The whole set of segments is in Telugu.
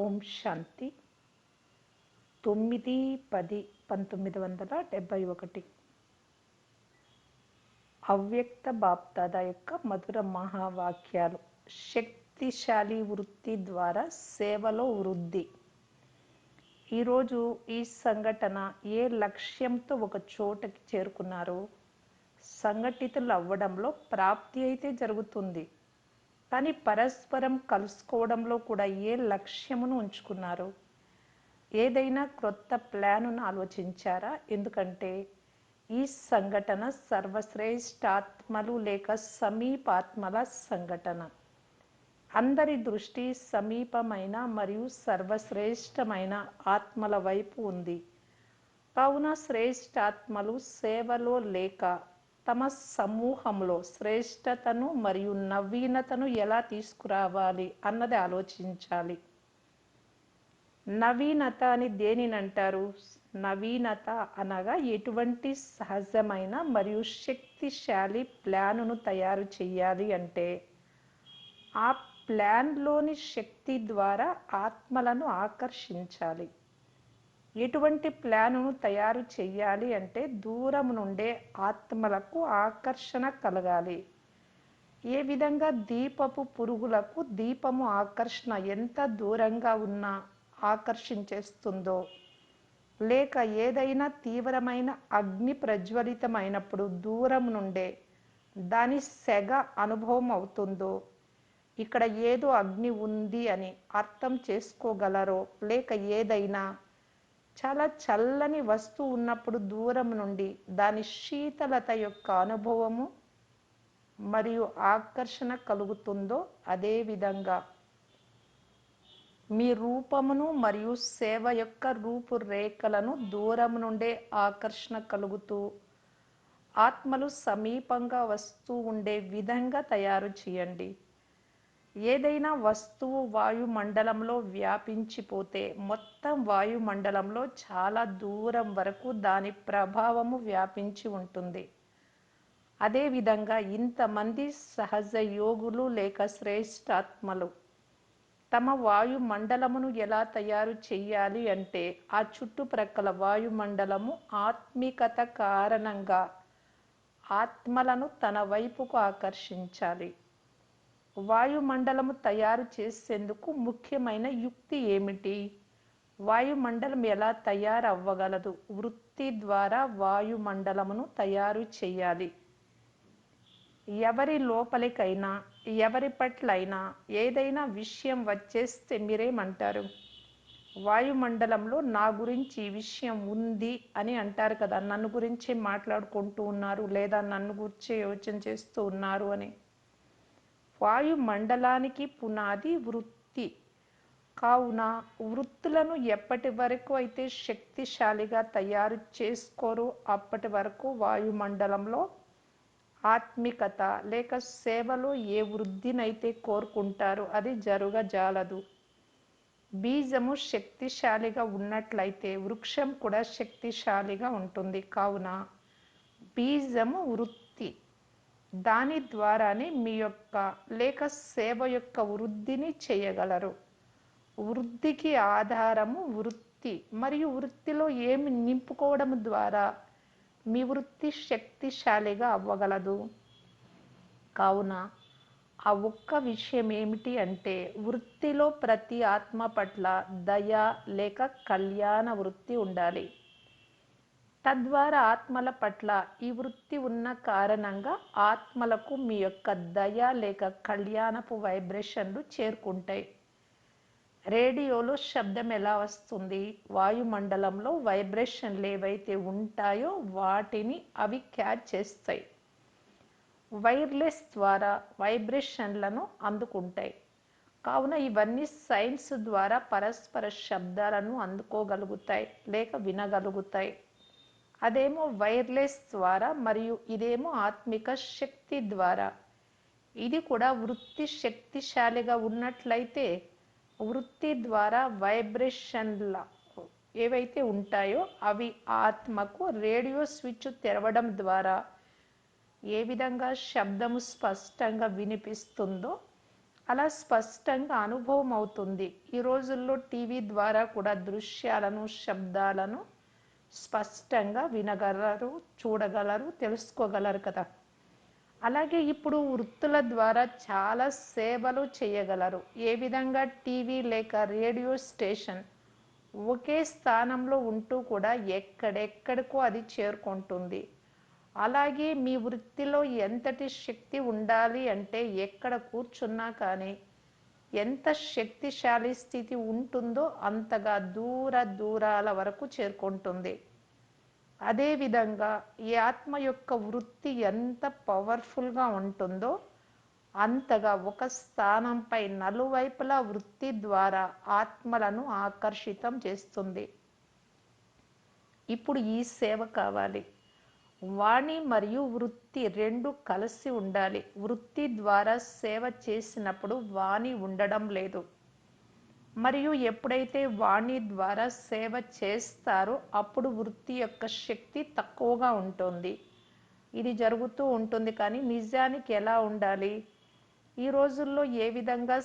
ఓం శాంతి 9/10/1971 అవ్యక్త బాప్దాదా యొక్క మధుర మహావాక్యాలు. శక్తిశాలి వృత్తి ద్వారా సేవలో వృద్ధి. ఈరోజు ఈ సంఘటన ఏ లక్ష్యంతో ఒక చోటకి చేరుకున్నారో సంఘటితులు అవ్వడంలో ప్రాప్తి అయితే జరుగుతుంది, కానీ పరస్పరం కలుసుకోవడంలో కూడా ఏ లక్ష్యమును ఉంచుకున్నారు? ఏదైనా క్రొత్త ప్లాన్ను ఆలోచించారా? ఎందుకంటే ఈ సంఘటన సర్వశ్రేష్ఠాత్మలు లేక సమీపాత్మల సంఘటన. అందరి దృష్టి సమీపమైన మరియు సర్వశ్రేష్టమైన ఆత్మల వైపు ఉంది. కావున శ్రేష్ఠాత్మలు సేవలో లేక తమ సమూహంలో శ్రేష్టతను మరియు నవీనతను ఎలా తీసుకురావాలి అన్నది ఆలోచించాలి. నవీనత అని దేనినంటారు? నవీనత అనగా ఎటువంటి సహజమైన మరియు శక్తిశాలి ప్లాన్ను తయారు చేయాలి అంటే ఆ ప్లాన్లోని శక్తి ద్వారా ఆత్మలను ఆకర్షించాలి. ఎటువంటి ప్లాన్ను తయారు చేయాలి అంటే దూరం నుండే ఆత్మలకు ఆకర్షణ కలగాలి. ఏ విధంగా దీపపు పురుగులకు దీపము ఆకర్షణ ఎంత దూరంగా ఉన్నా ఆకర్షించేస్తుందో, లేక ఏదైనా తీవ్రమైన అగ్ని ప్రజ్వలితమైనప్పుడు దూరం నుండే దాని సెగ అనుభవం అవుతుందో, ఇక్కడ ఏదో అగ్ని ఉంది అని అర్థం చేసుకోగలరో, లేక ఏదైనా చాలా చల్లని వస్తువు ఉన్నప్పుడు దూరం నుండి దాని శీతలత యొక్క అనుభవము మరియు ఆకర్షణ కలుగుతుందో, అదేవిధంగా మీ రూపమును మరియు సేవ యొక్క రూపురేఖలను దూరం నుండే ఆకర్షణ కలుగుతూ ఆత్మలు సమీపంగా వస్తూ ఉండే విధంగా తయారు చేయండి. ఏదైనా వస్తువు వాయుమండలంలో వ్యాపించిపోతే మొత్తం వాయుమండలంలో చాలా దూరం వరకు దాని ప్రభావము వ్యాపించి ఉంటుంది. అదేవిధంగా ఇంతమంది సహజ యోగులు లేక శ్రేష్ఠాత్మలు తమ వాయుమండలమును ఎలా తయారు చేయాలి అంటే ఆ చుట్టుప్రక్కల వాయుమండలము ఆత్మికత కారణంగా ఆత్మలను తన వైపుకు ఆకర్షించాలి. వాయుమండలము తయారు చేసేందుకు ముఖ్యమైన యుక్తి ఏమిటి? వాయుమండలం ఎలా తయారవ్వగలదు? వృత్తి ద్వారా వాయుమండలమును తయారు చేయాలి. ఎవరి లోపలికైనా ఎవరి పట్లైనా ఏదైనా విషయం వచ్చేస్తే మీరేమంటారు? వాయుమండలంలో నా గురించి ఈ విషయం ఉంది అని అంటారు కదా, నన్ను గురించే మాట్లాడుకుంటూ ఉన్నారు లేదా నన్ను గురించే యోచన చేస్తూ ఉన్నారు అని. వాయుమండలానికి పునాది వృత్తి. కావున వృత్తులను ఎప్పటి వరకు అయితే శక్తిశాలిగా తయారు చేసుకోరో అప్పటి వరకు వాయుమండలంలో ఆత్మికత లేక సేవలో ఏ వృద్ధినైతే కోరుకుంటారో అది జరగజాలదు. బీజము శక్తిశాలిగా ఉన్నట్లయితే వృక్షం కూడా శక్తిశాలిగా ఉంటుంది. కావున బీజము వృత్తి, దాని ద్వారానే మీ యొక్క లేక సేవ యొక్క వృద్ధిని చేయగలరు. వృద్ధికి ఆధారము వృత్తి, మరియు వృత్తిలో ఏమి నింపుకోవడం ద్వారా మీ వృత్తి శక్తిశాలిగా అవ్వగలదు. కావున ఆ ఒక్క విషయం ఏమిటి అంటే వృత్తిలో ప్రతి ఆత్మ పట్ల దయ లేక కళ్యాణ వృత్తి ఉండాలి. తద్వారా ఆత్మల పట్ల ఈ వృత్తి ఉన్న కారణంగా ఆత్మలకు మీ యొక్క దయ లేక కళ్యాణపు వైబ్రేషన్లు చేరుకుంటాయి. రేడియోలో శబ్దం ఎలా వస్తుంది? వాయుమండలంలో వైబ్రేషన్లు ఏవైతే ఉంటాయో వాటిని అవి క్యాచ్ చేస్తాయి. వైర్లెస్ ద్వారా వైబ్రేషన్లను అందుకుంటాయి. కావున ఇవన్నీ సైన్స్ ద్వారా పరస్పర శబ్దాలను అందుకోగలుగుతాయి లేక వినగలుగుతాయి. అదేమో వైర్లెస్ ద్వారా, మరియు ఇదేమో ఆత్మిక శక్తి ద్వారా. ఇది కూడా వృత్తి శక్తిశాలిగా ఉన్నట్లయితే వృత్తి ద్వారా వైబ్రేషన్ల ఏవైతే ఉంటాయో అవి ఆత్మకు రేడియో స్విచ్ తెరవడం ద్వారా ఏ విధంగా శబ్దము స్పష్టంగా వినిపిస్తుందో అలా స్పష్టంగా అనుభవం అవుతుంది. ఈ రోజుల్లో టీవీ ద్వారా కూడా దృశ్యాలను, శబ్దాలను స్పష్టంగా వినగలరు, చూడగలరు, తెలుసుకోగలరు కదా! అలాగే ఇప్పుడు వృత్తుల ద్వారా చాలా సేవలు చేయగలరు. ఏ విధంగా టీవీ లేక రేడియో స్టేషన్ ఒకే స్థానంలో ఉంటూ కూడా ఎక్కడెక్కడికో అది చేరుకుంటుంది. అలాగే మీ వృత్తిలో ఎంతటి శక్తి ఉండాలి అంటే ఎక్కడ కూర్చున్నా కానీ ఎంత శక్తిశాలి స్థితి ఉంటుందో అంతగా దూరాల వరకు చేరుకుంటుంది. అదేవిధంగా ఈ ఆత్మ యొక్క వృత్తి ఎంత పవర్ఫుల్గా ఉంటుందో అంతగా ఒక స్థానంపై నలువైపులా వృత్తి ద్వారా ఆత్మలను ఆకర్షితం చేస్తుంది. ఇప్పుడు ఈ సేవ కావాలి. వాణి మరియు వృత్తి రెండు కలిసి ఉండాలి. వృత్తి ద్వారా సేవ చేసినప్పుడు వాణి ఉండడం లేదు. మరియు ఎప్పుడైతే వాణి ద్వారా సేవ చేస్తారో అప్పుడు వృత్తి యొక్క శక్తి తక్కువగా ఉంటుంది. ఇది జరుగుతూ ఉంటుంది. కానీ నిజానికి ఎలా ఉండాలి? ఈ రోజుల్లో ఏ విధంగా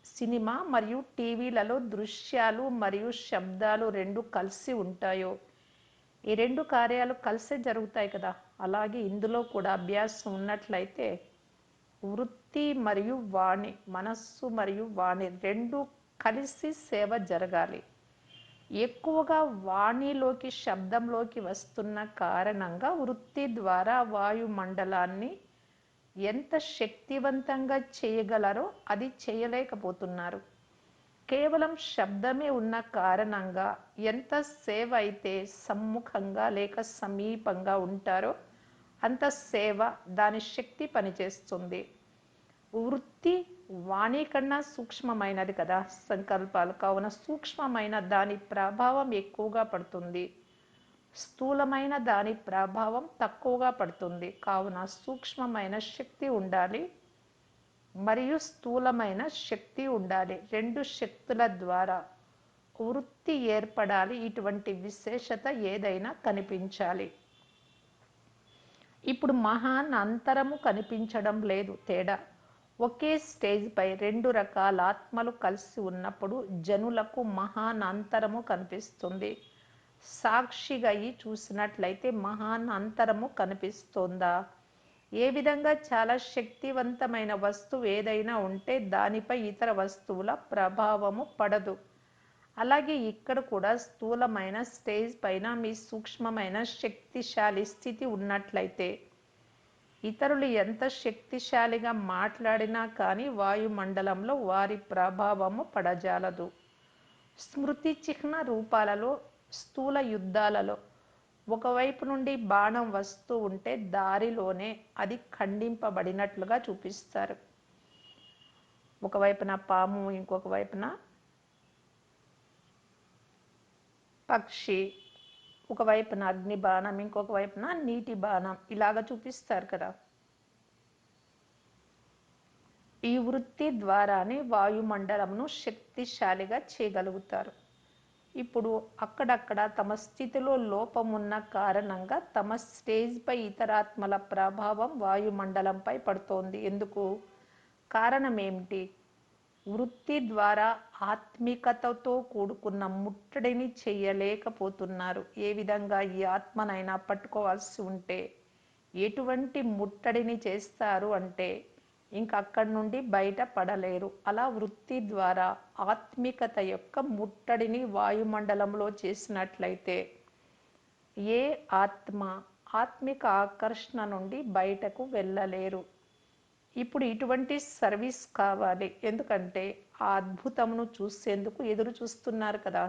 సినిమా మరియు టీవీలలో దృశ్యాలు మరియు శబ్దాలు రెండు కలిసి ఉంటాయో, ఈ రెండు కార్యాలు కలిసే జరుగుతాయి కదా! అలాగే ఇందులో కూడా అభ్యాసం ఉన్నట్లయితే వృత్తి మరియు వాణి, మనస్సు మరియు వాణి రెండు కలిసి సేవ జరగాలి. ఎక్కువగా వాణిలోకి, శబ్దంలోకి వస్తున్న కారణంగా వృత్తి ద్వారా వాయుమండలాన్ని ఎంత శక్తివంతంగా చేయగలరో అది చేయలేకపోతున్నారు. కేవలం శబ్దమే ఉన్న కారణంగా ఎంత సేవ అయితే సమ్ముఖంగా లేక సమీపంగా ఉంటారో అంత సేవ దాని శక్తి పనిచేస్తుంది. వృత్తి వాణి కన్నా సూక్ష్మమైనది కదా సంకల్పాలు. కావున సూక్ష్మమైన దాని ప్రభావం ఎక్కువగా పడుతుంది, స్థూలమైన దాని ప్రభావం తక్కువగా పడుతుంది. కావున సూక్ష్మమైన శక్తి ఉండాలి మరియు స్థూలమైన శక్తి ఉండాలి. రెండు శక్తుల ద్వారా వృత్తి ఏర్పడాలి. ఇటువంటి విశేషత ఏదైనా కనిపించాలి. ఇప్పుడు మహాన్ అంతరము కనిపించడం లేదు. తేడా ఒకే స్టేజ్ పై రెండు రకాల ఆత్మలు కలిసి ఉన్నప్పుడు జనులకు మహాన్ అంతరము కనిపిస్తుంది. సాక్షిగా అయి చూసినట్లయితే మహాన్ అంతరము కనిపిస్తోందా? ఏ విధంగా చాలా శక్తివంతమైన వస్తువు ఏదైనా ఉంటే దానిపై ఇతర వస్తువుల ప్రభావము పడదు. అలాగే ఇక్కడ కూడా స్థూలమైన స్టేజ్ పైన మీ సూక్ష్మమైన శక్తిశాలి స్థితి ఉన్నట్లయితే ఇతరులు ఎంత శక్తిశాలిగా మాట్లాడినా కానీ వాయుమండలంలో వారి ప్రభావము పడజాలదు. స్మృతి చిహ్న రూపాలలో స్థూల యుద్ధాలలో ఒకవైపు నుండి బాణం వస్తూ ఉంటే దారిలోనే అది ఖండింపబడినట్లుగా చూపిస్తారు. ఒకవైపున పాము, ఇంకొక వైపున పక్షి, ఒకవైపున అగ్ని బాణం, ఇంకొక వైపున నీటి బాణం, ఇలాగ చూపిస్తారు కదా. ఈ వృత్తి ద్వారానే వాయుమండలంను శక్తిశాలిగా చేయగలుగుతారు. ఇప్పుడు అక్కడక్కడ తమ స్థితిలో లోపం ఉన్న కారణంగా తమ స్టేజ్ పై ఇతరాత్మల ప్రభావం వాయుమండలంపై పడుతోంది. ఎందుకు? కారణం ఏమిటి? వృత్తి ద్వారా ఆత్మికతతో కూడుకున్న ముట్టడిని చేయలేకపోతున్నారు. ఏ విధంగా ఈ ఆత్మనైనా పట్టుకోవాల్సి ఉంటే ఎటువంటి ముట్టడిని చేస్తారు అంటే ఇంక అక్కడి నుండి బయట పడలేరు. అలా వృత్తి ద్వారా ఆత్మికత యొక్క ముట్టడిని వాయుమండలంలో చేసినట్లయితే ఏ ఆత్మ ఆత్మిక ఆకర్షణ నుండి బయటకు వెళ్ళలేరు. ఇప్పుడు ఇటువంటి సర్వీస్ కావాలి. ఎందుకంటే ఆ అద్భుతమును చూసేందుకు ఎదురు చూస్తున్నారు కదా.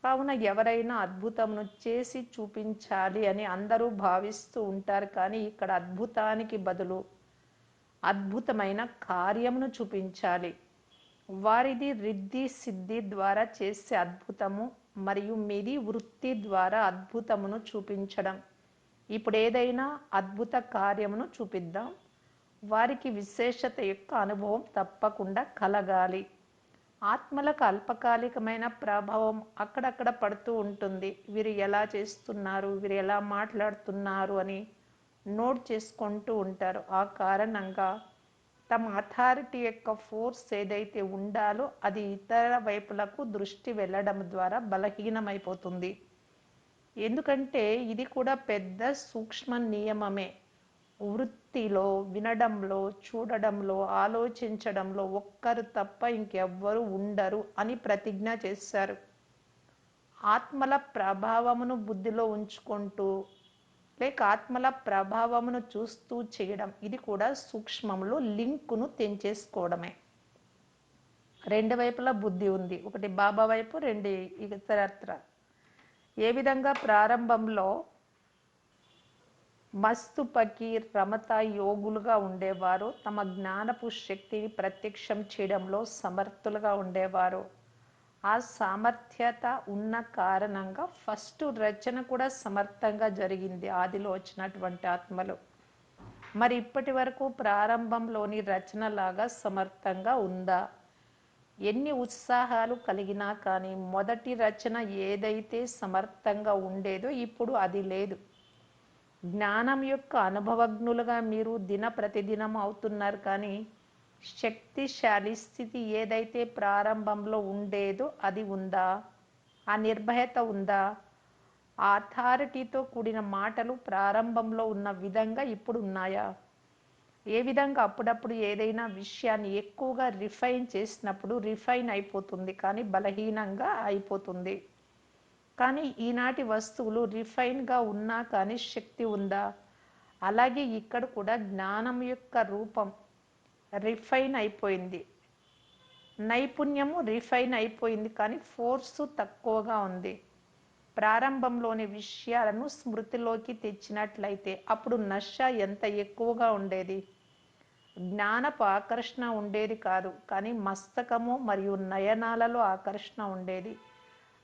కావున ఎవరైనా అద్భుతమును చేసి చూపించాలి అని అందరూ భావిస్తూ ఉంటారు. కానీ ఇక్కడ అద్భుతానికి బదులు అద్భుతమైన కార్యమును చూపించాలి. వారిది రిద్ధి సిద్ధి ద్వారా చేసే అద్భుతము మరియు మీది వృత్తి ద్వారా అద్భుతమును చూపించడం. ఇప్పుడు ఏదైనా అద్భుత కార్యమును చూపిద్దాం. వారికి విశేషత యొక్క అనుభవం తప్పకుండా కలగాలి. ఆత్మలకు అల్పకాలికమైన ప్రభావం అక్కడక్కడ పడుతూ ఉంటుంది. వీరు ఎలా చేస్తున్నారు, వీరు ఎలా మాట్లాడుతున్నారు అని నోట్ చేసుకుంటూ ఉంటారు. ఆ కారణంగా తమ అథారిటీ యొక్క ఫోర్స్ ఏదైతే ఉండాలో అది ఇతర వైపులకు దృష్టి వెళ్ళడం ద్వారా బలహీనమైపోతుంది. ఎందుకంటే ఇది కూడా పెద్ద సూక్ష్మ నియమమే. వృత్తిలో, వినడంలో, చూడడంలో, ఆలోచించడంలో ఒక్కరు తప్ప ఇంకెవ్వరు ఉండరు అని ప్రతిజ్ఞ చేశారు. ఆత్మల ప్రభావమును బుద్ధిలో ఉంచుకుంటూ లేక ఆత్మల ప్రభావమును చూస్తూ చేయడం, ఇది కూడా సూక్ష్మంలో లింకును తెంచేసుకోవడమే. రెండు వైపులా బుద్ధి ఉంది, ఒకటి బాబా వైపు, రెండు ఇతరత్ర. ఏ విధంగా ప్రారంభంలో మస్తు ఫకీర్, రమత యోగులుగా ఉండేవారు, తమ జ్ఞానపు శక్తిని ప్రత్యక్షం చేయడంలో సమర్థులుగా ఉండేవారు. ఆ సామర్థ్యత ఉన్న కారణంగా ఫస్ట్ రచన కూడా సమర్థంగా జరిగింది ఆదిలో వచ్చినటువంటి ఆత్మలు. మరి ఇప్పటి వరకు ప్రారంభంలోని రచనలాగా సమర్థంగా ఉందా? ఎన్ని ఉత్సాహాలు కలిగినా కానీ మొదటి రచన ఏదైతే సమర్థంగా ఉండేదో ఇప్పుడు అది లేదు. జ్ఞానం యొక్క అనుభవజ్ఞులుగా మీరు ప్రతిదినం అవుతున్నారు, కానీ శక్తిశాలి స్థితి ఏదైతే ప్రారంభంలో ఉండేదో అది ఉందా? ఆ నిర్భయత ఉందా? ఆ అథారిటీతో కూడిన మాటలు ప్రారంభంలో ఉన్న విధంగా ఇప్పుడు ఉన్నాయా? ఏ విధంగా అప్పుడప్పుడు ఏదైనా విషయాన్ని ఎక్కువగా రిఫైన్ చేసినప్పుడు రిఫైన్ అయిపోతుంది, కానీ బలహీనంగా అయిపోతుంది. కానీ ఈనాటి వస్తువులు రిఫైన్గా ఉన్నా కానీ శక్తి ఉందా? అలాగే ఇక్కడ కూడా జ్ఞానం యొక్క రూపం రిఫైన్ అయిపోయింది, నైపుణ్యము రిఫైన్ అయిపోయింది, కానీ ఫోర్సు తక్కువగా ఉంది. ప్రారంభంలోని విషయాలను స్మృతిలోకి తెచ్చినట్లయితే అప్పుడు నశ ఎంత ఎక్కువగా ఉండేది. జ్ఞానపు ఆకర్షణ ఉండేది కాదు, కానీ మస్తకము మరియు నయనాలలో ఆకర్షణ ఉండేది.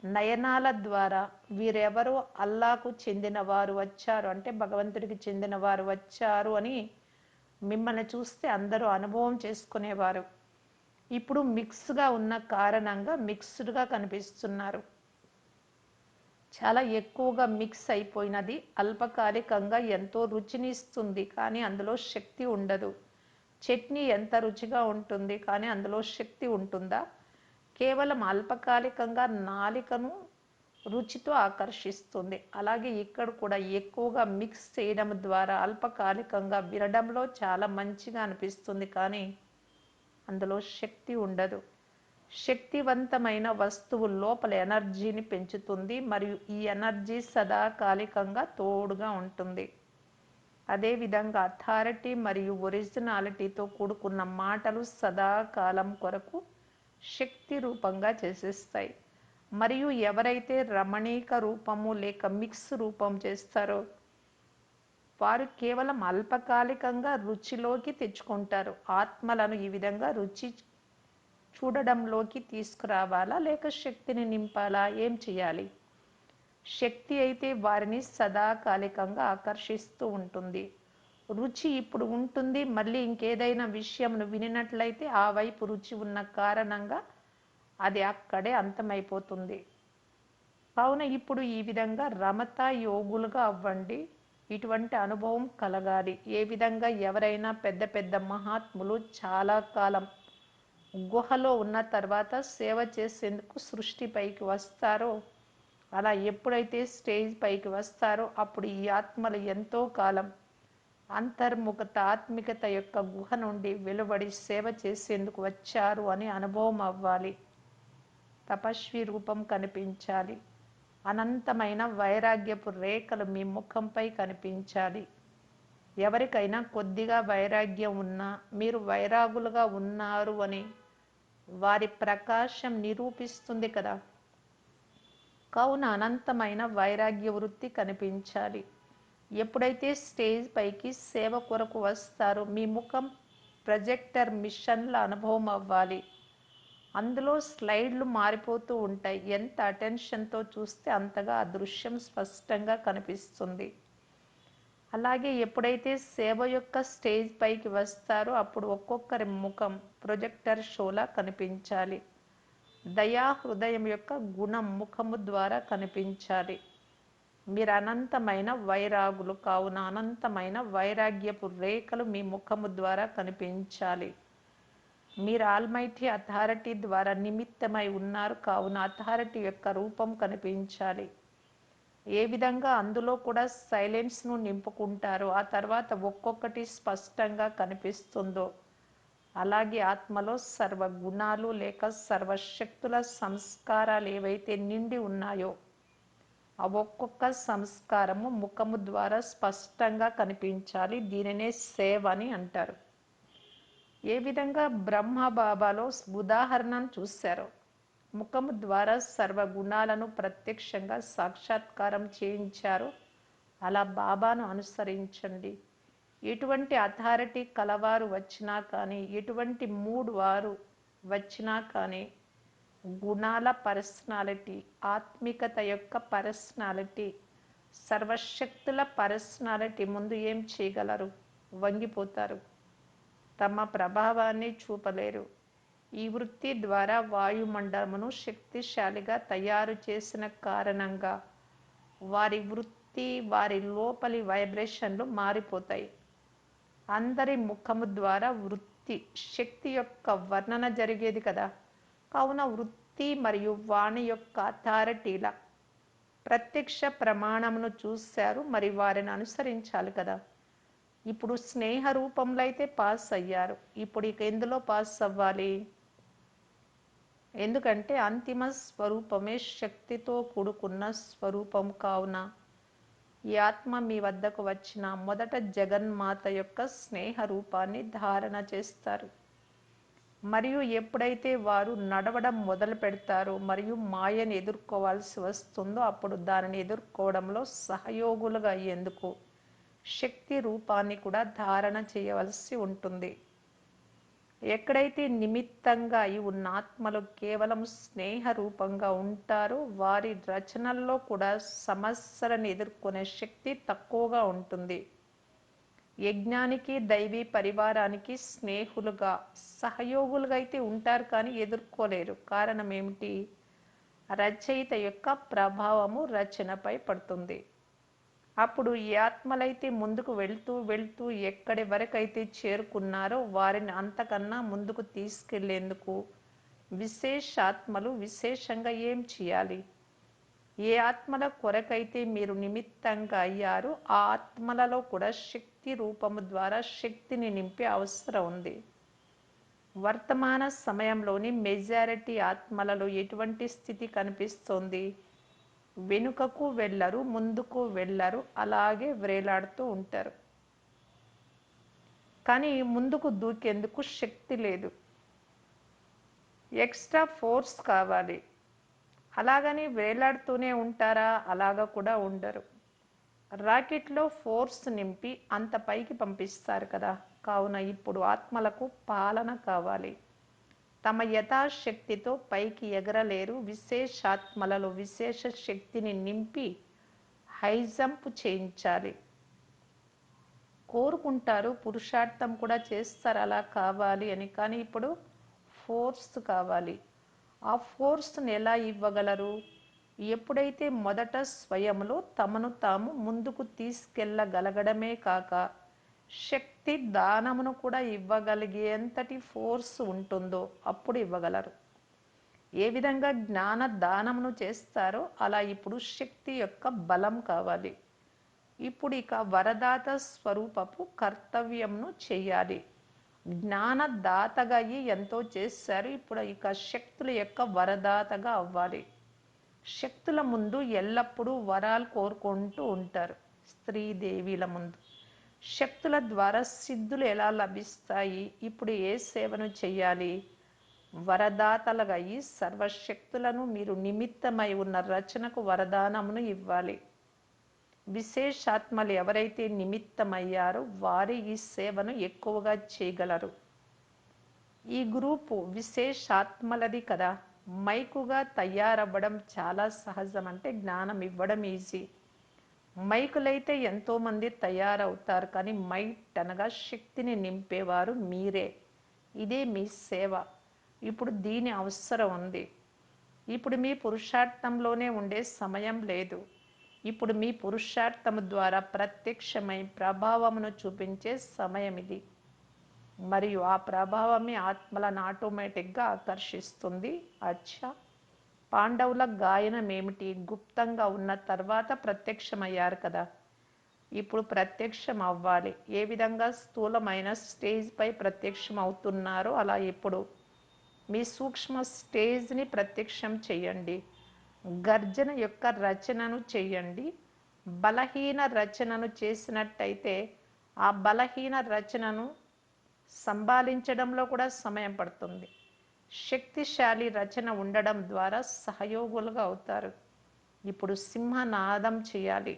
నయనాల ద్వారా వీరెవరో అల్లాకు చెందిన వారు వచ్చారు అంటే భగవంతుడికి చెందిన వారు వచ్చారు అని మిమ్మల్ని చూస్తే అందరూ అనుభవం చేసుకునేవారు. ఇప్పుడు మిక్స్గా ఉన్న కారణంగా మిక్స్డ్గా కనిపిస్తున్నారు. చాలా ఎక్కువగా మిక్స్ అయిపోయినది అల్పకాలికంగా ఎంతో రుచినిస్తుంది, కానీ అందులో శక్తి ఉండదు. చట్నీ ఎంత రుచిగా ఉంటుంది, కానీ అందులో శక్తి ఉంటుందా? కేవలం అల్పకాలికంగా నాలికను రుచితో ఆకర్షిస్తుంది. అలాగే ఇక్కడ కూడా ఎక్కువగా మిక్స్ చేయడం ద్వారా అల్పకాలికంగా వినడంలో చాలా మంచిగా అనిపిస్తుంది, కానీ అందులో శక్తి ఉండదు. శక్తివంతమైన వస్తువు లోపల ఎనర్జీని పెంచుతుంది మరియు ఈ ఎనర్జీ సదాకాలికంగా తోడుగా ఉంటుంది. అదేవిధంగా అథారిటీ మరియు ఒరిజినాలిటీతో కూడుకున్న మాటలు సదాకాలం కొరకు శక్తి రూపంగా చేసేస్తాయి. మరియు ఎవరైతే రమణీక రూపము లేక మిక్స్ రూపం చేస్తారో వారు కేవలం అల్పకాలికంగా రుచిలోకి తెచ్చుకుంటారు. ఆత్మలను ఈ విధంగా రుచి చూడడంలోకి తీసుకురావాలా లేక శక్తిని నింపాలా? ఏం చేయాలి? శక్తి అయితే వారిని సదాకాలికంగా ఆకర్షిస్తూ ఉంటుంది. రుచి ఇప్పుడు ఉంటుంది, మళ్ళీ ఇంకేదైనా విషయంను వినినట్లయితే ఆ వైపు రుచి ఉన్న కారణంగా అది అక్కడే అంతమైపోతుంది. కావున ఇప్పుడు ఈ విధంగా రమత యోగులుగా అవ్వండి. ఇటువంటి అనుభవం కలగాలి. ఏ విధంగా ఎవరైనా పెద్ద పెద్ద మహాత్ములు చాలా కాలం గుహలో ఉన్న తర్వాత సేవ చేసేందుకు సృష్టి పైకి వస్తారో, అలా ఎప్పుడైతే స్టేజ్ పైకి వస్తారో అప్పుడు ఈ ఆత్మలు ఎంతో కాలం అంతర్ముఖత ఆత్మికత యొక్క గుహ నుండి వెలువడి సేవ చేసేందుకు వచ్చారు అని అనుభవం అవ్వాలి. తపస్వి రూపం కనిపించాలి. అనంతమైన వైరాగ్యపు రేఖలు మీ ముఖంపై కనిపించాలి. ఎవరికైనా కొద్దిగా వైరాగ్యం ఉన్నా మీరు వైరాగులుగా ఉన్నారు అని వారి ప్రకాశం నిరూపిస్తుంది కదా. కావున అనంతమైన వైరాగ్య వృత్తి కనిపించాలి. ఎప్పుడైతే స్టేజ్ పైకి సేవ కొరకు వస్తారో మీ ముఖం ప్రొజెక్టర్ మిషన్ల అనుభవం అవ్వాలి. అందులో స్లైడ్లు మారిపోతూ ఉంటాయి. ఎంత అటెన్షన్తో చూస్తే అంతగా ఆ దృశ్యం స్పష్టంగా కనిపిస్తుంది. అలాగే ఎప్పుడైతే సేవ యొక్క స్టేజ్ పైకి వస్తారో అప్పుడు ఒక్కొక్కరి ముఖం ప్రొజెక్టర్ షోలా కనిపించాలి. దయా హృదయం యొక్క గుణం ముఖము ద్వారా కనిపించాలి. మీరు అనంతమైన వైరాగులు కావున అనంతమైన వైరాగ్యపు రేఖలు మీ ముఖము ద్వారా కనిపించాలి. మీరు ఆల్మైటీ అథారిటీ ద్వారా నిమిత్తమై ఉన్నారు కావున అథారిటీ యొక్క రూపం కనిపించాలి. ఏ విధంగా అందులో కూడా సైలెన్స్ను నింపుకుంటారో ఆ తర్వాత ఒక్కొక్కటి స్పష్టంగా కనిపిస్తుందో అలాగే ఆత్మలో సర్వ గుణాలు లేక సర్వశక్తుల సంస్కారాలు ఏవైతే నిండి ఉన్నాయో ఆ ఒక్కొక్క సంస్కారము ముఖము ద్వారా స్పష్టంగా కనిపించాలి. దీనినే సేవ అని అంటారు. ఏ విధంగా బ్రహ్మ బాబాలో ఉదాహరణను చూశారో ముఖము ద్వారా సర్వ గుణాలను ప్రత్యక్షంగా సాక్షాత్కారం చేయించారు. అలా బాబాను అనుసరించండి. ఎటువంటి అథారిటీ కలవారు వచ్చినా కానీ ఎటువంటి మూడ్ వారు వచ్చినా కానీ గుణాల పర్సనాలిటీ, ఆత్మికత యొక్క పర్సనాలిటీ, సర్వశక్తుల పర్సనాలిటీ ముందు ఏం చేయగలరు? వంగిపోతారు. తమ ప్రభావాన్ని చూపలేరు. ఈ వృత్తి ద్వారా వాయుమండలమును శక్తిశాలిగా తయారు చేసిన కారణంగా వారి వృత్తి వారి లోపలి వైబ్రేషన్లు మారిపోతాయి. అందరి ముఖము ద్వారా వృత్తి శక్తి యొక్క వర్ణన జరిగేది కదా. కావున వృత్తి మరియు వాణి యొక్క అథారిటీల ప్రత్యక్ష ప్రమాణమును చూశారు, మరి వారిని అనుసరించాలి కదా. ఇప్పుడు స్నేహ రూపంలో అయితే పాస్ అయ్యారు. ఇప్పుడు ఇక ఎందులో పాస్ అవ్వాలి? ఎందుకంటే అంతిమ స్వరూపమే శక్తితో కూడుకున్న స్వరూపం కావున ఈ ఆత్మ మీ వద్దకు వచ్చిన మొదట జగన్మాత యొక్క స్నేహ రూపాన్ని ధారణ చేస్తారు. మరియు ఎప్పుడైతే వారు నడవడం మొదలు పెడతారో మరియు మాయను ఎదుర్కోవాల్సి వస్తుందో అప్పుడు దానిని ఎదుర్కోవడంలో సహయోగులుగా అయ్యేందుకు శక్తి రూపాన్ని కూడా ధారణ చేయవలసి ఉంటుంది. ఎక్కడైతే నిమిత్తంగా అయి ఉన్న ఆత్మలు కేవలం స్నేహ రూపంగా ఉంటారో వారి రచనల్లో కూడా సమస్యలను ఎదుర్కొనే శక్తి తక్కువగా ఉంటుంది. యజ్ఞానికి దైవీ పరివారానికి స్నేహులుగా సహయోగులుగా అయితే ఉంటారు కానీ ఎదుర్కోలేరు. కారణం ఏమిటి? రచయిత యొక్క ప్రభావము రచనపై పడుతుంది. అప్పుడు ఈ ఆత్మలైతే ముందుకు వెళ్తూ వెళ్తూ ఎక్కడి వరకైతే చేరుకున్నారో వారిని అంతకన్నా ముందుకు తీసుకెళ్లేందుకు విశేషాత్మలు విశేషంగా ఏం చేయాలి? ఏ ఆత్మల కొరకైతే మీరు నిమిత్తంగా అయ్యారు ఆ ఆత్మలలో కూడా శక్తి రూపము ద్వారా శక్తిని నింపే అవసరం ఉంది. వర్తమాన సమయంలోని మెజారిటీ ఆత్మలలో ఎటువంటి స్థితి కనిపిస్తోంది? వెనుకకు వెళ్ళరు, ముందుకు వెళ్ళరు, అలాగే వ్రేలాడుతూ ఉంటారు. కానీ ముందుకు దూకేందుకు శక్తి లేదు. ఎక్స్ట్రా ఫోర్స్ కావాలి. అలాగని వేలాడుతూనే ఉంటారా? అలాగా కూడా ఉండరు. రాకెట్లో ఫోర్స్ నింపి అంత పైకి పంపిస్తారు కదా. కావున ఇప్పుడు ఆత్మలకు పాలన కావాలి. తమ యథాశక్తితో పైకి ఎగరలేరు. విశేషాత్మలలో విశేష శక్తిని నింపి హై జంప్ చేయించాలి. కోరుకుంటారు, పురుషార్థం కూడా చేస్తారు అలా కావాలి అని. కానీ ఇప్పుడు ఫోర్స్ కావాలి. ఆ ఫోర్స్ని ఎలా ఇవ్వగలరు? ఎప్పుడైతే మొదట స్వయంలో తమను తాము ముందుకు తీసుకెళ్ళగలగడమే కాక శక్తి దానమును కూడా ఇవ్వగలిగేంతటి ఫోర్స్ ఉంటుందో అప్పుడు ఇవ్వగలరు. ఏ విధంగా జ్ఞాన దానమును చేస్తారో అలా ఇప్పుడు శక్తి యొక్క బలం కావాలి. ఇప్పుడు ఇక వరదాత స్వరూపపు కర్తవ్యంను చెయ్యాలి. జ్ఞానదాతగా అయ్యి ఎంతో చేశారు. ఇప్పుడు ఇక శక్తుల యొక్క వరదాతగా అవ్వాలి. శక్తుల ముందు ఎల్లప్పుడూ వరాలు కోరుకుంటూ ఉంటారు. స్త్రీదేవీల ముందు శక్తుల ద్వారా సిద్ధులు ఎలా లభిస్తాయి? ఇప్పుడు ఏ సేవను చెయ్యాలి? వరదాతలుగా అయ్యి సర్వశక్తులను మీరు నిమిత్తమై ఉన్న రచనకు వరదానమును ఇవ్వాలి. విశేషాత్మలు ఎవరైతే నిమిత్తమయ్యారో వారే ఈ సేవను ఎక్కువగా చేయగలరు. ఈ గ్రూపు విశేషాత్మలది కదా. మైకుగా తయారవ్వడం చాలా సహజం. అంటే జ్ఞానం ఇవ్వడం ఈజీ. మైకులైతే ఎంతోమంది తయారవుతారు కానీ మైట్ అనగా శక్తిని నింపేవారు మీరే. ఇదే మీ సేవ. ఇప్పుడు దీని అవసరం ఉంది. ఇప్పుడు మీ పురుషార్థంలోనే ఉండే సమయం లేదు. ఇప్పుడు మీ పురుషార్థము ద్వారా ప్రత్యక్షమై ప్రభావమును చూపించే సమయం ఇది. మరియు ఆ ప్రభావమే ఆత్మలను ఆటోమేటిక్గా ఆకర్షిస్తుంది. అచ్చా, పాండవుల గాయనం ఏమిటి? గుప్తంగా ఉన్న తర్వాత ప్రత్యక్షమయ్యారు కదా, ఇప్పుడు ప్రత్యక్షం అవ్వాలి. ఏ విధంగా స్థూలమైన స్టేజ్పై ప్రత్యక్షం అవుతున్నారో అలా ఇప్పుడు మీ సూక్ష్మ స్టేజ్ని ప్రత్యక్షం చెయ్యండి. గర్జన యొక్క రచనను చెయ్యండి. బలహీన రచనను చేసినట్టయితే ఆ బలహీన రచనను సంభాళించడంలో కూడా సమయం పడుతుంది. శక్తిశాలి రచన ఉండడం ద్వారా సహయోగులుగా అవుతారు. ఇప్పుడు సింహనాదం చేయాలి.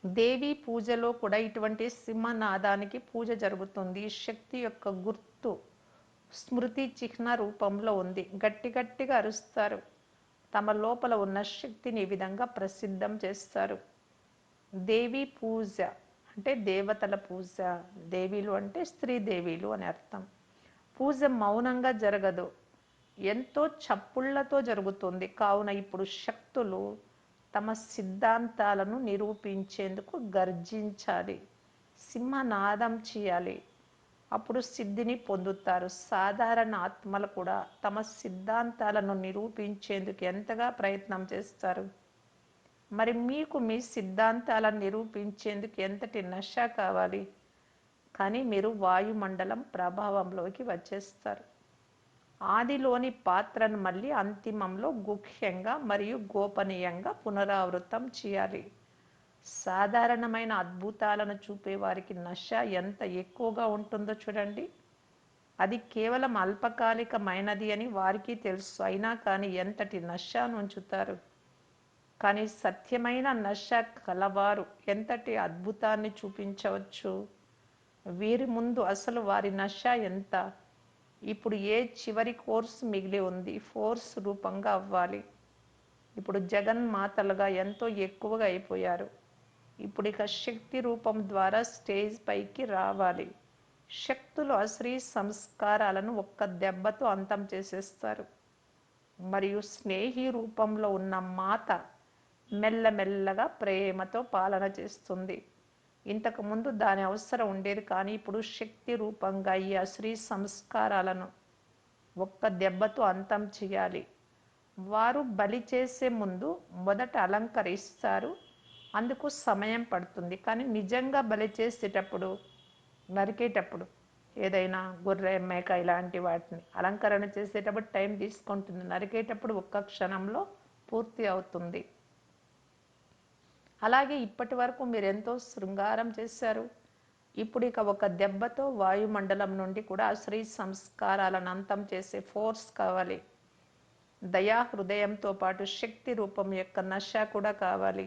దేవి పూజలో కూడా ఇటువంటి సింహనాదానికి పూజ జరుగుతుంది. శక్తి యొక్క గుర్తు స్మృతి చిహ్న రూపంలో ఉంది. గట్టి గట్టిగా అరుస్తారు. తమ లోపల ఉన్న శక్తిని ఈ విధంగా ప్రసిద్ధం చేస్తారు. దేవి పూజ అంటే దేవతల పూజ. దేవీలు అంటే స్త్రీ దేవీలు అని అర్థం. పూజ మౌనంగా జరగదు, ఎంతో చప్పుళ్లతో జరుగుతుంది. కావున ఇప్పుడు శక్తులు తమ సిద్ధాంతాలను నిరూపించేందుకు గర్జించాలి, సింహనాదం చేయాలి. అప్పుడు సిద్ధిని పొందుతారు. సాధారణ ఆత్మలు కూడా తమ సిద్ధాంతాలను నిరూపించేందుకు ఎంతగా ప్రయత్నం చేస్తారు. మరి మీకు మీ సిద్ధాంతాలను నిరూపించేందుకు ఎంతటి నష కావాలి. కానీ మీరు వాయుమండలం ప్రభావంలోకి వచ్చేస్తారు. ఆదిలోని పాత్రను మళ్ళీ అంతిమంలో గుహ్యంగా మరియు గోపనీయంగా పునరావృతం చేయాలి. సాధారణమైన అద్భుతాలను చూపే వారికి నష ఎంత ఎక్కువగా ఉంటుందో చూడండి. అది కేవలం అల్పకాలికమైనది అని వారికి తెలుసు. అయినా కానీ ఎంతటి నషను ఉంచుతారు. కానీ సత్యమైన నష కలవారు ఎంతటి అద్భుతాన్ని చూపించవచ్చు. వీరి ముందు అసలు వారి నష ఎంత. ఇప్పుడు ఏ చివరి కోర్సు మిగిలి ఉంది? ఫోర్స్ రూపంగా అవ్వాలి. ఇప్పుడు జగన్మాతలుగా ఎంతో ఎక్కువగా అయిపోయారు. ఇప్పుడు ఇక శక్తి రూపం ద్వారా స్టేజ్ పైకి రావాలి. శక్తులు అశ్రీ సంస్కారాలను ఒక్క దెబ్బతో అంతం చేసేస్తారు. మరియు స్నేహి రూపంలో ఉన్న మాత మెల్లమెల్లగా ప్రేమతో పాలన చేస్తుంది. ఇంతకుముందు దాని అవసరం ఉండేది, కానీ ఇప్పుడు శక్తి రూపంగా ఈ అశ్రీ సంస్కారాలను ఒక్క దెబ్బతో అంతం చేయాలి. వారు బలి చేసే ముందు మొదట అలంకరిస్తారు, అందుకు సమయం పడుతుంది. కానీ నిజంగా బలి చేసేటప్పుడు, నరికేటప్పుడు, ఏదైనా గొర్రె మేక ఇలాంటి వాటిని అలంకరణ చేసేటప్పుడు టైం తీసుకుంటుంది. నరికేటప్పుడు ఒక్క క్షణంలో పూర్తి అవుతుంది. అలాగే ఇప్పటి వరకు మీరు ఎంతో శృంగారం చేశారు. ఇప్పుడు ఇక ఒక దెబ్బతో వాయుమండలం నుండి కూడా అశ్రీ సంస్కారాలను అంతం చేసే ఫోర్స్ కావాలి. దయా హృదయంతో పాటు శక్తి రూపం యొక్క నష కూడా కావాలి.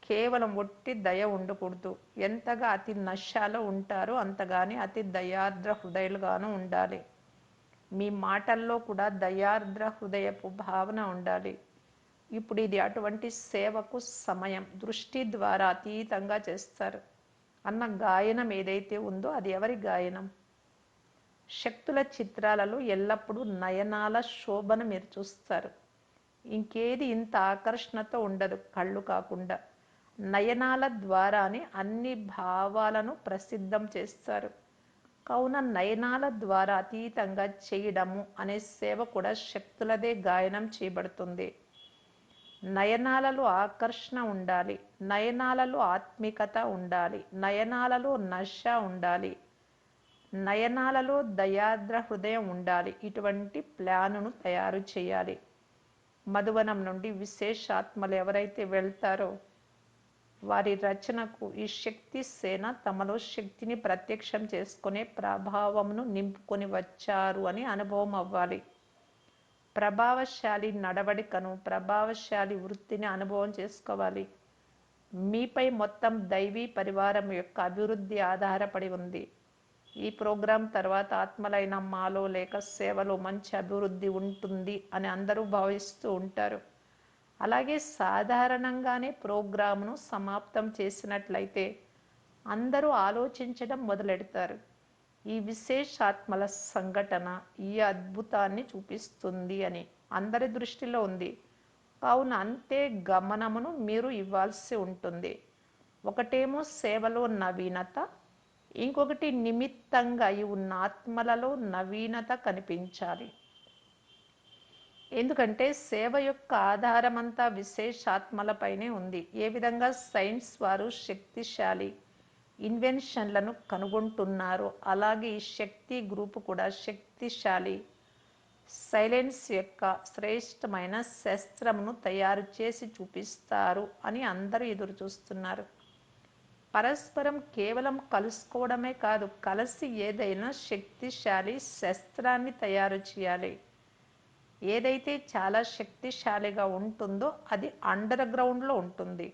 కేవలం ఒట్టి దయ ఉండకూడదు. ఎంతగా అతి నషలో ఉంటారో అంతగానే అతి దయార్ద్ర హృదయాలుగాను ఉండాలి. మీ మాటల్లో కూడా దయార్ద్ర హృదయపు భావన ఉండాలి. ఇప్పుడు ఇది అటువంటి సేవకు సమయం. దృష్టి ద్వారా అతీతంగా చేస్తారు అన్న గాయనం ఏదైతే ఉందో అది ఎవరి గాయనం? శక్తుల చిత్రాలలో ఎల్లప్పుడూ నయనాల శోభను మీరు చూస్తారు. ఇంకేది ఇంత ఆకర్షణతో ఉండదు కళ్ళు కాకుండా. నయనాల ద్వారానే అన్ని భావాలను ప్రసిద్ధం చేస్తారు. కావున నయనాల ద్వారా అతీతంగా చేయడము అనే సేవ కూడా శక్తులదే గాయనం చేయబడుతుంది. నయనాలలో ఆకర్షణ ఉండాలి, నయనాలలో ఆత్మికత ఉండాలి, నయనాలలో నష ఉండాలి, నయనాలలో దయాద్ర హృదయం ఉండాలి. ఇటువంటి ప్లానును తయారు చేయాలి. మధువనం నుండి విశేషాత్మలు ఎవరైతే వెళ్తారో వారి రచనకు ఈ శక్తి సేన తమలో శక్తిని ప్రత్యక్షం చేసుకునే ప్రభావమును నింపుకొని వచ్చారు అని అనుభవం అవ్వాలి. ప్రభావశాలి నడవడికను, ప్రభావశాలి వృత్తిని అనుభవం చేసుకోవాలి. మీపై మొత్తం దైవీ పరివారం యొక్క అభివృద్ధి ఆధారపడి ఉంది. ఈ ప్రోగ్రాం తర్వాత ఆత్మలైన మాలో లేక సేవలో మంచి అభివృద్ధి ఉంటుంది అని అందరూ భావిస్తూ ఉంటారు. అలాగే సాధారణంగానే ప్రోగ్రాంను సమాప్తం చేసినట్లయితే అందరూ ఆలోచించడం మొదలెడతారు. ఈ విశేషాత్మల సంఘటన ఈ అద్భుతాన్ని చూపిస్తుంది అని అందరి దృష్టిలో ఉంది. కావున అంతే గమనమును మీరు ఇవ్వాల్సి ఉంటుంది. ఒకటేమో సేవలో నవీనత, ఇంకొకటి నిమిత్తంగా అయి ఉన్న ఆత్మలలో నవీనత కనిపించాలి. ఎందుకంటే సేవ యొక్క ఆధారమంతా విశేషాత్మలపైనే ఉంది. ఏ విధంగా సైన్స్ వారు శక్తిశాలి ఇన్వెన్షన్లను కనుగొంటున్నారో అలాగే ఈ శక్తి గ్రూపు కూడా శక్తిశాలి సైలెన్స్ యొక్క శ్రేష్టమైన శస్త్రమును తయారు చేసి చూపిస్తారు అని అందరూ ఎదురు చూస్తున్నారు. పరస్పరం కేవలం కలుసుకోవడమే కాదు, కలిసి ఏదైనా శక్తిశాలి శస్త్రాన్ని తయారు చేయాలి. ఏదైతే చాలా శక్తిశాలిగా ఉంటుందో అది అండర్ గ్రౌండ్లో ఉంటుంది.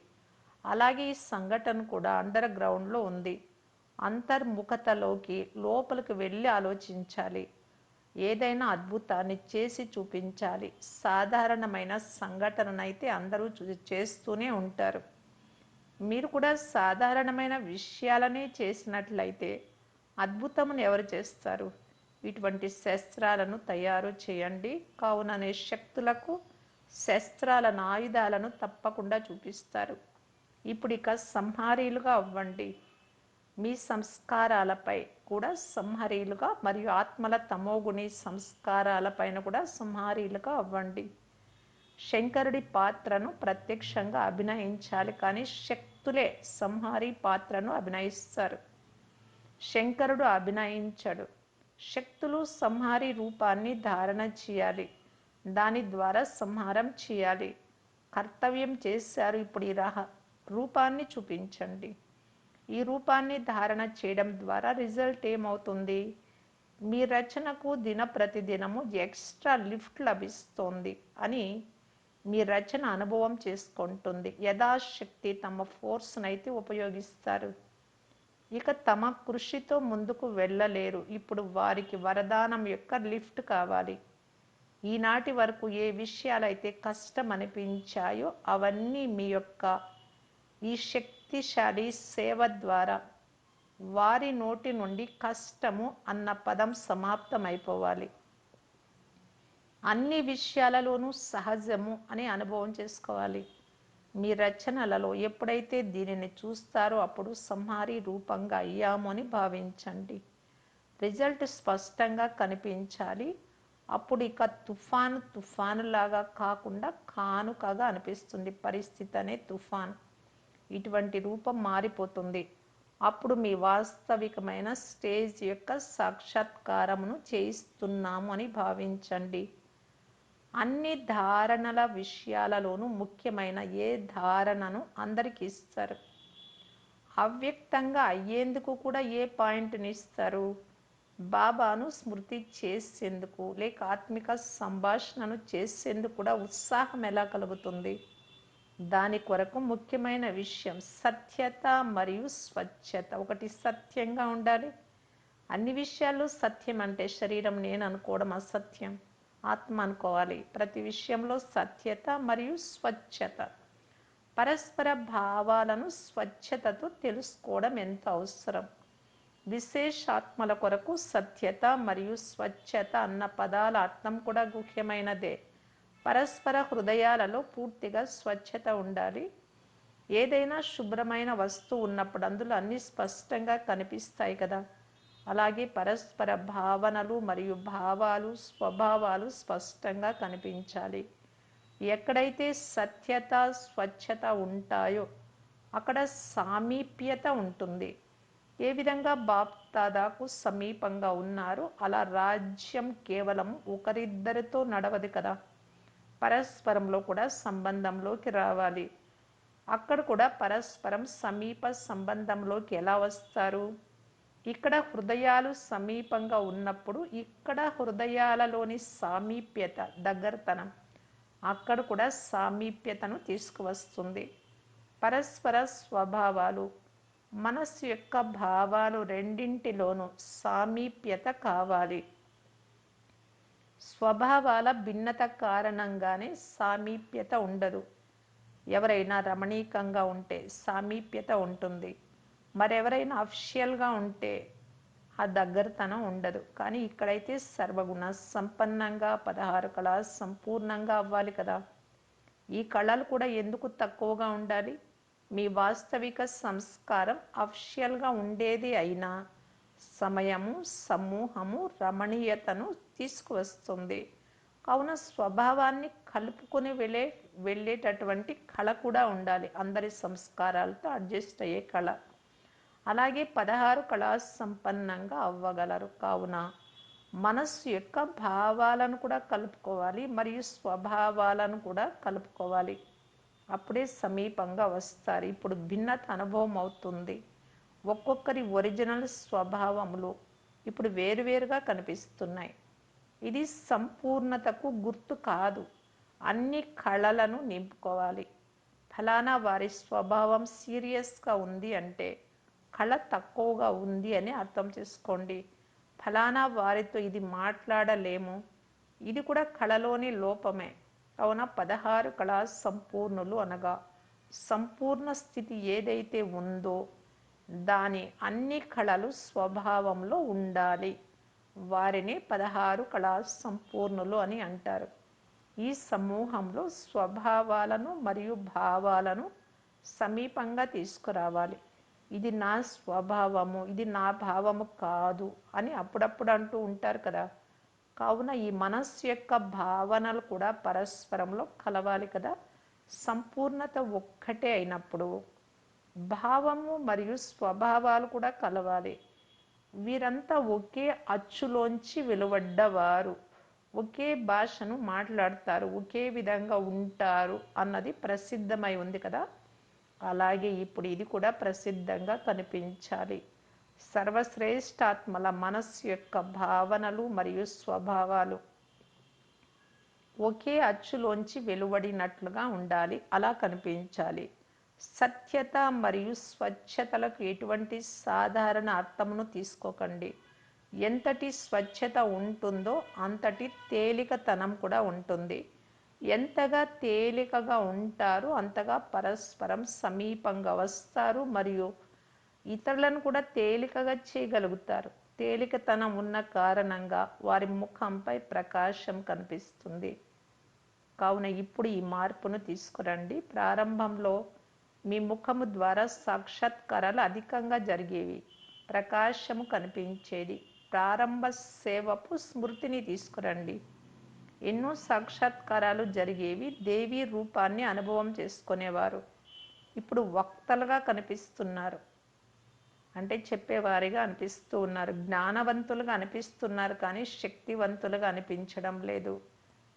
అలాగే ఈ సంఘటన కూడా అండర్ గ్రౌండ్లో ఉంది. అంతర్ముఖతలోకి లోపలికి వెళ్ళి ఆలోచించాలి. ఏదైనా అద్భుతాన్ని చేసి చూపించాలి. సాధారణమైన సంఘటననైతే అందరూ చేస్తూనే ఉంటారు. మీరు కూడా సాధారణమైన విషయాలనే చేసినట్లయితే అద్భుతమును ఎవరు చేస్తారు? ఇటువంటి శస్త్రాలను తయారు చేయండి. కావుననే శక్తులకు శస్త్రాలను ఆయుధాలను తప్పకుండా చూపిస్తారు. ఇప్పుడు ఇక సంహారీలుగా అవ్వండి. మీ సంస్కారాలపై కూడా సంహరీలుగా మరియు ఆత్మల తమోగుణి సంస్కారాలపైన కూడా సంహారీలుగా అవ్వండి. శంకరుడి పాత్రను ప్రత్యక్షంగా అభినయించాలి, కానీ శక్తులే సంహారీ పాత్రను అభినయిస్తారు. శంకరుడు అభినయించడు. శక్తులు సంహారీ రూపాన్ని ధారణ చేయాలి. దాని ద్వారా సంహారం చేయాలి. కర్తవ్యం చేశారు. ఇప్పుడు ఈ రూపాన్ని చూపించండి. ఈ రూపాన్ని ధారణ చేయడం ద్వారా రిజల్ట్ ఏమవుతుంది? మీ రచనకు దినప్రతిదినము ఎక్స్ట్రా లిఫ్ట్ లభిస్తోంది అని మీ రచన అనుభవం చేసుకుంటుంది. యథాశక్తి తమ ఫోర్స్నైతే ఉపయోగిస్తారు. ఇక తమ కృషితో ముందుకు వెళ్ళలేరు. ఇప్పుడు వారికి వరదానం యొక్క లిఫ్ట్ కావాలి. ఈనాటి వరకు ఏ విషయాలైతే కష్టం అనిపించాయో అవన్నీ మీ యొక్క ఈ శక్తిశాలి సేవ ద్వారా వారి నోటి నుండి కష్టము అన్న పదం సమాప్తమైపోవాలి. అన్ని విషయాలలోనూ సహజము అనే అనుభవం చేసుకోవాలి. మీ రచనలలో ఎప్పుడైతే దీనిని చూస్తారో అప్పుడు సంహారీ రూపంగా అయ్యాము అని భావించండి. రిజల్ట్ స్పష్టంగా కనిపించాలి. అప్పుడు ఇక తుఫాను లాగా కాకుండా కానుకగా అనిపిస్తుంది. పరిస్థితి అనే తుఫాన్, ఇటువంటి రూపం మారిపోతుంది. అప్పుడు మీ వాస్తవికమైన స్టేజ్ యొక్క సాక్షాత్కారమును చేయిస్తున్నాము అని భావించండి. అన్ని ధారణల విషయాలలోనూ ముఖ్యమైన ఏ ధారణను అందరికి ఇస్తారు? అవ్యక్తంగా అయ్యేందుకు కూడా ఏ పాయింట్ని ఇస్తారు? బాబాను స్మృతి చేసేందుకు లేక ఆత్మిక సంభాషణను చేసేందుకు కూడా ఉత్సాహం ఎలా కలుగుతుంది? దాని కొరకు ముఖ్యమైన విషయం సత్యత మరియు స్వచ్ఛత. ఒకటి సత్యంగా ఉండాలి. అన్ని విషయాల్లో సత్యం అంటే శరీరం నేను అనుకోవడం అసత్యం, ఆత్మ అనుకోవాలి. ప్రతి విషయంలో సత్యత మరియు స్వచ్ఛత. పరస్పర భావాలను స్వచ్ఛతతో తెలుసుకోవడం ఎంత అవసరం. విశేషాత్మల కొరకు సత్యత మరియు స్వచ్ఛత అన్న పదాల అర్థం కూడా ముఖ్యమైనదే. పరస్పర హృదయాలలో పూర్తిగా స్వచ్ఛత ఉండాలి. ఏదైనా శుభ్రమైన వస్తువు ఉన్నప్పుడు అందులో అన్ని స్పష్టంగా కనిపిస్తాయి కదా. అలాగే పరస్పర భావనలు మరియు భావాలు స్వభావాలు స్పష్టంగా కనిపించాలి. ఎక్కడైతే సత్యత స్వచ్ఛత ఉంటాయో అక్కడ సామీప్యత ఉంటుంది. ఏ విధంగా బాప్ దాదాకు సమీపంగా ఉన్నారు అలా రాజ్యం కేవలం ఒకరిద్దరితో నడవదు కదా. పరస్పరంలో కూడా సంబంధంలోకి రావాలి. అక్కడ కూడా పరస్పరం సమీప సంబంధంలోకి ఎలా వస్తారు? ఇక్కడ హృదయాలు సమీపంగా ఉన్నప్పుడు ఇక్కడ హృదయాలలోని సామీప్యత దగ్గరతనం అక్కడ కూడా సామీప్యతను తీసుకువస్తుంది. పరస్పర స్వభావాలు మనస్సు యొక్క భావాలు రెండింటిలోనూ సామీప్యత కావాలి. స్వభావాల భిన్నత కారణంగానే సామీప్యత ఉండదు. ఎవరైనా రమణీకంగా ఉంటే సామీప్యత ఉంటుంది. మరెవరైనా అఫిషియల్గా ఉంటే ఆ దగ్గరతనం ఉండదు. కానీ ఇక్కడైతే సర్వగుణ సంపన్నంగా 16 కళ సంపూర్ణంగా అవ్వాలి కదా. ఈ కళలు కూడా ఎందుకు తక్కువగా ఉండాలి? మీ వాస్తవిక సంస్కారం అఫిషియల్గా ఉండేది అయినా సమయము, సమూహము, రమణీయతను తీసుకువస్తుంది. కావున స్వభావాన్ని కలుపుకొని వెళ్ళేటటువంటి కళ కూడా ఉండాలి. అందరి సంస్కారాలతో అడ్జస్ట్ అయ్యే కళ. అలాగే 16 కళా సంపన్నంగా అవ్వగలరు. కావున మనస్సు యొక్క భావాలను కూడా కలుపుకోవాలి మరియు స్వభావాలను కూడా కలుపుకోవాలి. అప్పుడే సమీపంగా వస్తారు. ఇప్పుడు భిన్నత అనుభవం అవుతుంది. ఒక్కొక్కరి ఒరిజినల్ స్వభావములు ఇప్పుడు వేరువేరుగా కనిపిస్తున్నాయి. ఇది సంపూర్ణతకు గుర్తు కాదు. అన్ని కళలను నింపుకోవాలి. ఫలానా వారి స్వభావం సీరియస్గా ఉంది అంటే కళ తక్కువగా ఉంది అని అర్థం చేసుకోండి. ఫలానా వారితో ఇది మాట్లాడలేము, ఇది కూడా కళలోని లోపమే. కావున 16 కళా సంపూర్ణులు అనగా సంపూర్ణ స్థితి ఏదైతే ఉందో దాని అన్ని కళలు స్వభావంలో ఉండాలి. వారిని 16 కళా సంపూర్ణులు అని అంటారు. ఈ సమూహంలో స్వభావాలను మరియు భావాలను సమీపంగా తీసుకురావాలి. ఇది నా స్వభావము, ఇది నా భావము కాదు అని అప్పుడప్పుడు అంటూ ఉంటారు కదా. కావున ఈ మనస్సు యొక్క భావనలు కూడా పరస్పరంలో కలవాలి కదా. సంపూర్ణత ఒక్కటే అయినప్పుడు భావము మరియు స్వభావాలు కూడా కలవాలి. వీరంతా ఒకే అచ్చులోంచి వెలువడ్డవారు, ఒకే భాషను మాట్లాడతారు, ఒకే విధంగా ఉంటారు అన్నది ప్రసిద్ధమై ఉంది కదా. అలాగే ఇప్పుడు ఇది కూడా ప్రసిద్ధంగా కనిపించాలి. సర్వశ్రేష్ఠాత్మల మనస్సు యొక్క భావనలు మరియు స్వభావాలు ఒకే అచ్చులోంచి వెలువడినట్లుగా ఉండాలి. అలా కనిపించాలి. సత్యత మరియు స్వచ్ఛతలకు ఎటువంటి సాధారణ అర్థమును తీసుకోకండి. ఎంతటి స్వచ్ఛత ఉంటుందో అంతటి తేలికతనం కూడా ఉంటుంది. ఎంతగా తేలికగా ఉంటారో అంతగా పరస్పరం సమీపంగా వస్తారు మరియు ఇతరులను కూడా తేలికగా చేయగలుగుతారు. తేలికతనం ఉన్న కారణంగా వారి ముఖంపై ప్రకాశం కనిపిస్తుంది. కావున ఇప్పుడు ఈ మార్పును తీసుకురండి. ప్రారంభంలో మీ ముఖము ద్వారా సాక్షాత్కారాలు అధికంగా జరిగేవి, ప్రకాశము కనిపించేది. ప్రారంభ సేవపు స్మృతిని తీసుకురండి. ఎన్నో సాక్షాత్కారాలు జరిగేవి. దేవీ రూపాన్ని అనుభవం చేసుకునేవారు. ఇప్పుడు వక్తలుగా కనిపిస్తున్నారు, అంటే చెప్పేవారిగా అనిపిస్తూ ఉన్నారు. జ్ఞానవంతులుగా అనిపిస్తున్నారు కానీ శక్తివంతులుగా అనిపించడం లేదు.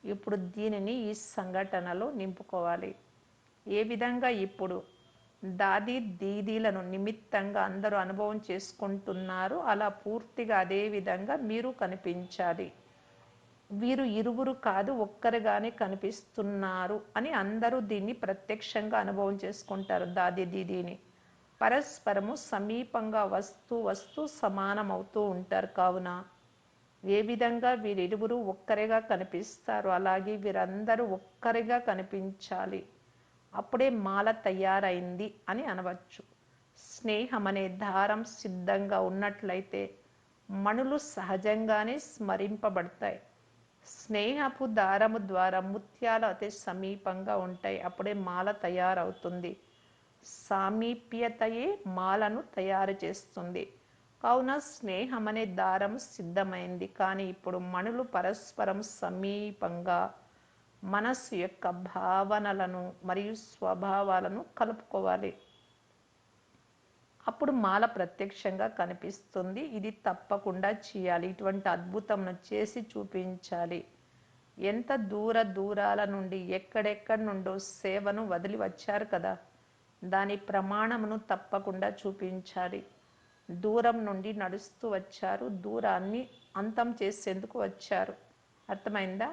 ఇప్పుడు దీనిని ఈ సంఘటనలో నింపుకోవాలి. ఏ విధంగా ఇప్పుడు దాది దీదీలను నిమిత్తంగా అందరూ అనుభవం చేసుకుంటున్నారు, అలా పూర్తిగా అదే విధంగా మీరు కనిపించాలి. వీరు ఇరువురు కాదు ఒక్కరుగానే కనిపిస్తున్నారు అని అందరూ దీన్ని ప్రత్యక్షంగా అనుభవం చేసుకుంటారు. దాది దీదీని పరస్పరము సమీపంగా వస్తూ వస్తూ సమానమవుతూ ఉంటారు. కావున ఏ విధంగా వీరిరువురు ఒక్కరిగా కనిపిస్తారు అలాగే వీరందరూ ఒక్కరిగా కనిపించాలి. అప్పుడే మాల తయారైంది అని అనవచ్చు. స్నేహం అనే దారం సిద్ధంగా ఉన్నట్లయితే మణులు సహజంగానే స్మరింపబడతాయి. స్నేహపు దారము ద్వారా ముత్యాలు అతి సమీపంగా ఉంటాయి. అప్పుడే మాల తయారవుతుంది. సామీప్యతయే మాలను తయారు చేస్తుంది. కావున స్నేహం అనే దారం సిద్ధమైంది. కానీ ఇప్పుడు మణులు పరస్పరం సమీపంగా మనస్సు యొక్క భావనలను మరియు స్వభావాలను కలుపుకోవాలి. అప్పుడు మాల ప్రత్యక్షంగా కనిపిస్తుంది. ఇది తప్పకుండా చేయాలి. ఇటువంటి అద్భుతంను చేసి చూపించాలి. ఎంత దూరాల నుండి ఎక్కడెక్కడి నుండో సేవను వదిలి వచ్చారు కదా, దాని ప్రమాణమును తప్పకుండా చూపించాలి. దూరం నుండి నడుస్తూ వచ్చారు, దూరాన్ని అంతం చేసేందుకు వచ్చారు. అర్థమైందా?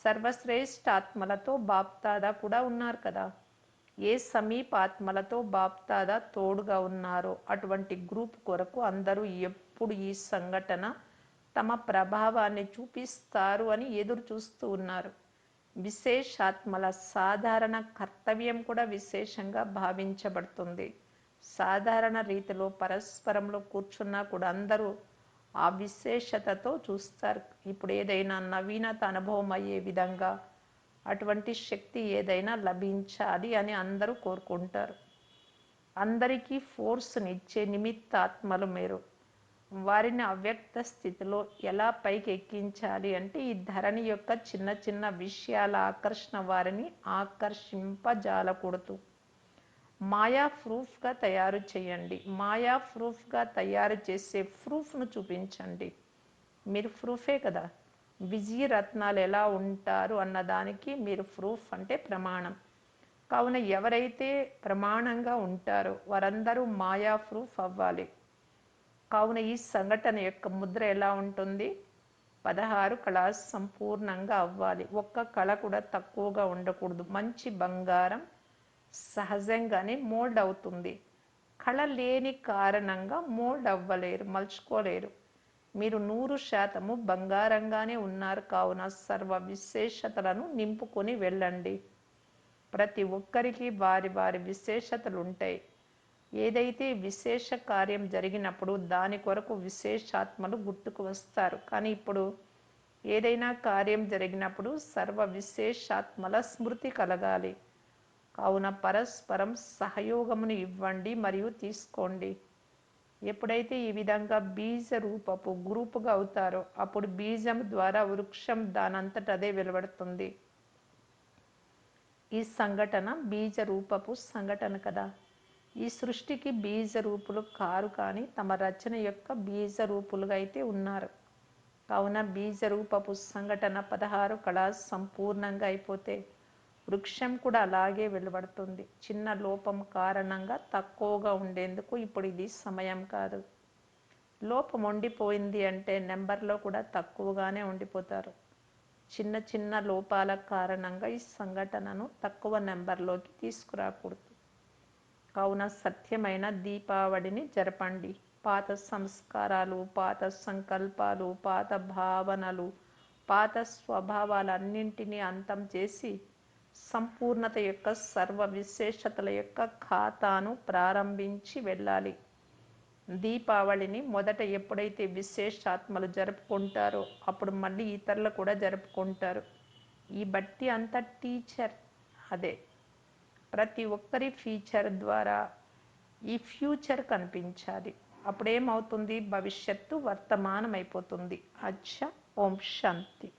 సర్వశ్రేష్ఠాత్మలతో బాప్దాదా కూడా ఉన్నారు కదా. ఏ సమీపాత్మలతో బాప్దాదా తోడుగా ఉన్నారో అటువంటి గ్రూప్ కొరకు అందరూ ఎప్పుడు ఈ సంఘటన తమ ప్రభావాన్ని చూపిస్తారు అని ఎదురు చూస్తూ ఉన్నారు. విశేషాత్మల సాధారణ కర్తవ్యం కూడా విశేషంగా భావించబడుతుంది. సాధారణ రీతిలో పరస్పరంలో కూర్చున్నా కూడా అందరూ ఆ విశేషతతో చూస్తారు. ఇప్పుడు ఏదైనా నవీనత అనుభవం అయ్యే విధంగా అటువంటి శక్తి ఏదైనా లభించాలి అని అందరూ కోరుకుంటారు. అందరికీ ఫోర్స్నిచ్చే నిమిత్తాత్మలు మీరు. వారిని అవ్యక్త స్థితిలో ఎలా పైకి ఎక్కించాలి అంటే ఈ ధరణి యొక్క చిన్న చిన్న విషయాల ఆకర్షణ వారిని ఆకర్షింపజాలకూడదు. మాయా ప్రూఫ్గా తయారు చేయండి. మాయా ప్రూఫ్గా తయారు చేసే ప్రూఫ్ను చూపించండి. మీరు ప్రూఫే కదా. విజయ రత్నాలు ఎలా ఉంటారు అన్నదానికి మీరు ప్రూఫ్ అంటే ప్రమాణం. కావున ఎవరైతే ప్రమాణంగా ఉంటారో వారందరూ మాయా ప్రూఫ్ అవ్వాలి. కావున ఈ సంఘటన యొక్క ముద్ర ఎలా ఉంటుంది? 16 కళ సంపూర్ణంగా అవ్వాలి. ఒక్క కళ కూడా తక్కువగా ఉండకూడదు. మంచి బంగారం సహజంగానే మోల్డ్ అవుతుంది. కళ లేని కారణంగా మోల్డ్ అవ్వలేరు, మలుచుకోలేరు. మీరు 100% బంగారంగానే ఉన్నారు. కావున సర్వ విశేషతలను నింపుకొని వెళ్ళండి. ప్రతి ఒక్కరికి వారి వారి విశేషతలు ఉంటాయి. ఏదైతే విశేష కార్యం జరిగినప్పుడు దాని కొరకు విశేషాత్మలు గుర్తుకు వస్తారు. కానీ ఇప్పుడు ఏదైనా కార్యం జరిగినప్పుడు సర్వ విశేషాత్మల స్మృతి కలగాలి. కావున పరస్పరం సహయోగమును ఇవ్వండి మరియు తీసుకోండి. ఎప్పుడైతే ఈ విధంగా బీజ రూపపు గ్రూపుగా అవుతారో అప్పుడు బీజం ద్వారా వృక్షం దానంతట అదే వెలువడుతుంది. ఈ సంఘటన బీజ రూపపు సంఘటన కదా. ఈ సృష్టికి బీజ రూపులు కారు, కానీ తమ రచన యొక్క బీజ రూపులుగా అయితే ఉన్నారు. కావున బీజ రూపపు సంఘటన 16 కళ సంపూర్ణంగా అయిపోతే వృక్షం కూడా అలాగే వెలువడుతుంది. చిన్న లోపం కారణంగా తక్కువగా ఉండేందుకు ఇప్పుడు ఇది సమయం కాదు. లోపం ఉండిపోయింది అంటే నెంబర్లో కూడా తక్కువగానే ఉండిపోతారు. చిన్న చిన్న లోపాల కారణంగా ఈ సంఘటనను తక్కువ నెంబర్లోకి తీసుకురాకూడదు. కావున సత్యమైన దీపావళిని జరపండి. పాత సంస్కారాలు, పాత సంకల్పాలు, పాత భావనలు, పాత స్వభావాలన్నింటినీ అంతం చేసి సంపూర్ణత యొక్క సర్వ విశేషతల యొక్క ఖాతాను ప్రారంభించి వెళ్ళాలి. దీపావళిని మొదట ఎప్పుడైతే విశేషాత్మలు జరుపుకుంటారో అప్పుడు మళ్ళీ ఇతరులు కూడా జరుపుకుంటారు. ఈ బట్టి అంత టీచర్ అదే. ప్రతి ఒక్కరి ఫీచర్ ద్వారా ఈ ఫ్యూచర్ కనిపించాలి. అప్పుడేమవుతుంది? భవిష్యత్తు వర్తమానం అయిపోతుంది. అచ్చా. ఓం శాంతి.